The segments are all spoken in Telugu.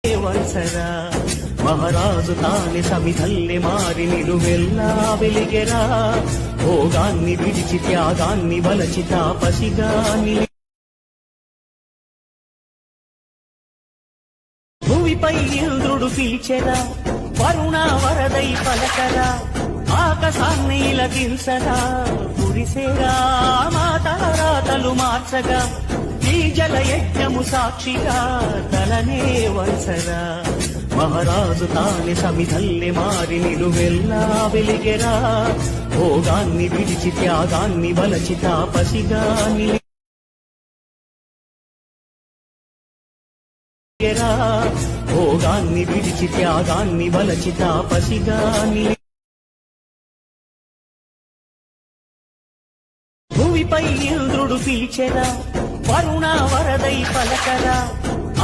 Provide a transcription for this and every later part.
వల్సరా మహారాజు తాని సమిధల్లె మారి నిలువెల్లా వెలిగెరా భోగాన్ని విడిచి త్యాగాన్ని వలచి తాపసిగా భూమిపై ఇంద్రుడు పిలిచెరా వరుణ వరదై పలకరా ఆకాశాన్ని ఇలదించరా కురిసేరా మాతారాతలు మార్చగా ఈ జల యజ్ఞము సాక్షిగా తలనే వల్సరా మహారాజు తాని సమిధల్లె మారి నిలువెల్లా వెలిగెరా భోగాన్ని విడిచి త్యాగాన్ని వలచి తాపసిగా భోగాన్ని విడిచి త్యాగాన్ని వలచి తాపసిగా భూమిపై ఇంద్రుడు పిలిచెరా వరుణ వరదై పలకరా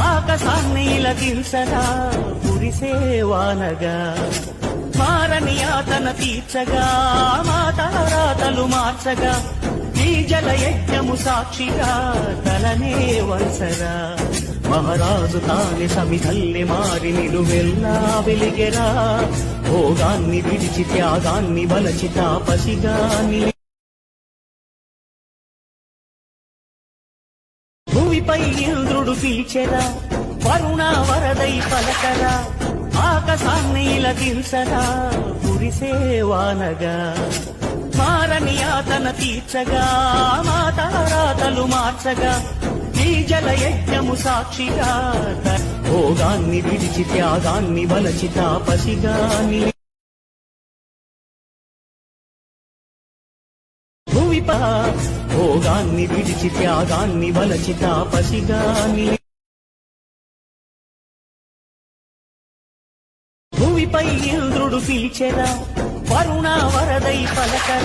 ఆకాశాన్ని ఇలదించరా కురిసేవానగా మారని యాతన తీర్చగా మాతారాతలు మార్చగా ఈ జల యజ్ఞము సాక్షిగా తలనే వల్సరా మహారాజు తాని సమిధల్లె మారి నిలువెల్లా వెలిగెరా భోగాన్ని విడిచి త్యాగాన్ని వలచి తాపసిగా భూమిపై ఇంద్రుడు పిలిచెరా వరుణ వరదై పలకరా ఆకాశాన్ని ఇలదించరా కురిసేవానగా మారని యాతన తీర్చగా మాతారాతలు మార్చగా ఈ జల యజ్ఞము సాక్షిగా భోగాన్ని విడిచి త్యాగాన్ని వలచి తాపసిగా భోగాన్ని విడిచి త్యాగాన్ని వలచి తాపసిగా భూమిపై ఇంద్రుడు పిలిచెరా వరుణ వరదై పలకరా